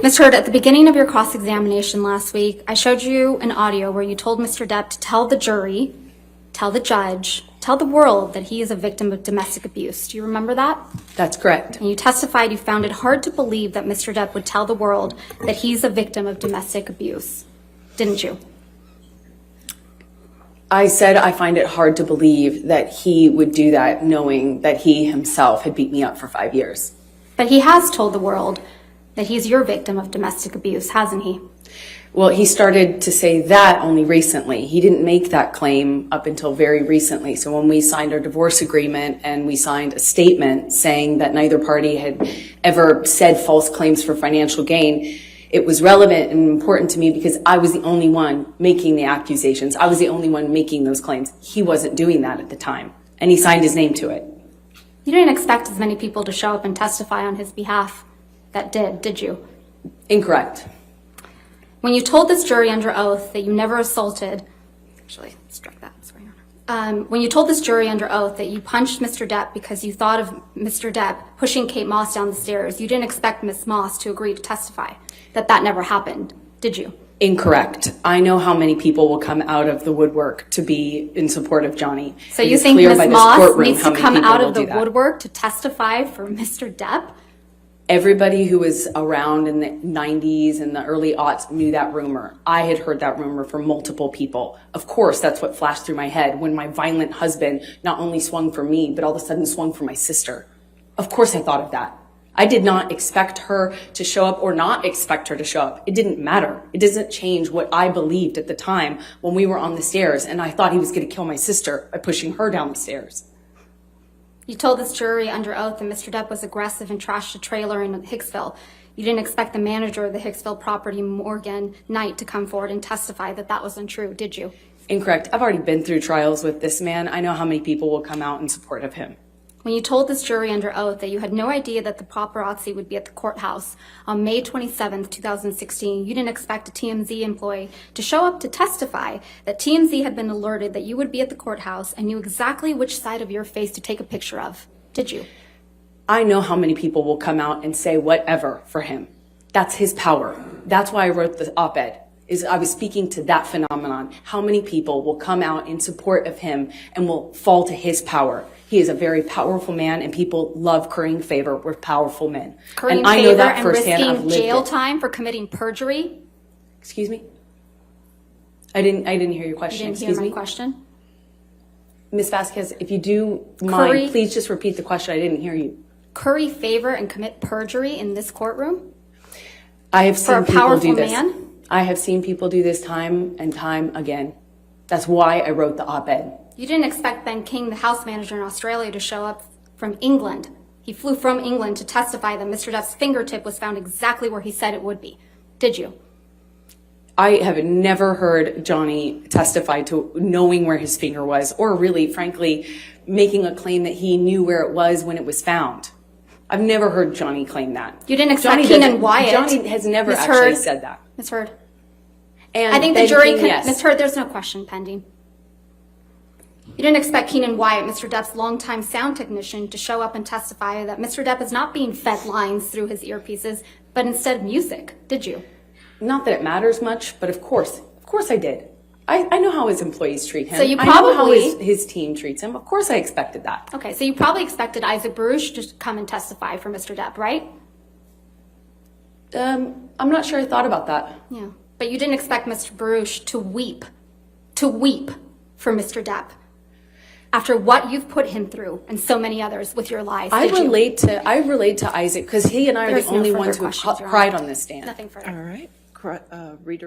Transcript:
Ms. Hurd, at the beginning of your cross-examination last week, I showed you an audio where you told Mr. Depp to tell the jury, tell the judge, tell the world that he is a victim of domestic abuse. Do you remember that? That's correct. And you testified you found it hard to believe that Mr. Depp would tell the world that he's a victim of domestic abuse, didn't you? I said I find it hard to believe that he would do that knowing that he himself had beat me up for 5 years. But he has told the world that he's your victim of domestic abuse, hasn't he? Well, he started to say that only recently. He didn't make that claim up until very recently. So when we signed our divorce agreement and we signed a statement saying that neither party had ever said false claims for financial gain, it was relevant and important to me because I was the only one making the accusations. I was the only one making those claims. He wasn't doing that at the time, and he signed his name to it. You didn't expect as many people to show up and testify on his behalf that did you? Incorrect. When you told this jury under oath that you never assaulted, actually, strike that, sorry, Your Honor. When you told this jury under oath that you punched Mr. Depp because you thought of Mr. Depp pushing Kate Moss down the stairs, you didn't expect Ms. Moss to agree to testify that never happened, did you? Incorrect. I know how many people will come out of the woodwork to be in support of Johnny. So you think Ms. Moss needs to come out of the woodwork to testify for Mr. Depp? Everybody who was around in the 90s and the early aughts knew that rumor. I had heard that rumor from multiple people. Of course, that's what flashed through my head when my violent husband not only swung for me, but all of a sudden swung for my sister. Of course I thought of that. I did not expect her to show up or not expect her to show up. It didn't matter. It doesn't change what I believed at the time when we were on the stairs and I thought he was going to kill my sister by pushing her down the stairs. You told this jury under oath that Mr. Depp was aggressive and trashed a trailer in Hicksville. You didn't expect the manager of the Hicksville property, Morgan Knight, to come forward and testify that was untrue, did you? Incorrect. I've already been through trials with this man. I know how many people will come out in support of him. When you told this jury under oath that you had no idea that the paparazzi would be at the courthouse on May 27th, 2016, you didn't expect a TMZ employee to show up to testify that TMZ had been alerted that you would be at the courthouse and knew exactly which side of your face to take a picture of, did you? I know how many people will come out and say whatever for him. That's his power. That's why I wrote the op-ed. I was speaking to that phenomenon. How many people will come out in support of him and will fall to his power? He is a very powerful man, and people love currying favor with powerful men. Currying favor and risking jail time for committing perjury? Excuse me? I didn't hear your question. You didn't hear my question? Ms. Vasquez, if you do mind, please just repeat the question. I didn't hear you. Curry favor and commit perjury in this courtroom? I have seen people do this. Man? I have seen people do this time and time again. That's why I wrote the op-ed. You didn't expect Ben King, the house manager in Australia, to show up from England. He flew from England to testify that Mr. Depp's fingertip was found exactly where he said it would be. Did you? I have never heard Johnny testify to knowing where his finger was, or really, frankly, making a claim that he knew where it was when it was found. I've never heard Johnny claim that. You didn't expect Keenan Wyatt. Johnny has never actually said that. Ms. Hurd. And I think the jury can, yes. Ms. Hurd, there's no question pending. You didn't expect Keenan Wyatt, Mr. Depp's longtime sound technician, to show up and testify that Mr. Depp is not being fed lines through his earpieces, but instead music, did you? Not that it matters much, but of course I did. I know how his employees treat him. So you I know how probably his team treats him. Of course I expected that. Okay, so you probably expected Isaac Baruch to come and testify for Mr. Depp, right? I'm not sure I thought about that. Yeah, but you didn't expect Mr. Baruch to weep for Mr. Depp after what you've put him through and so many others with your lies. I relate to Isaac because he and I are the only ones who have cried on this stand. Nothing further. All right. Reader.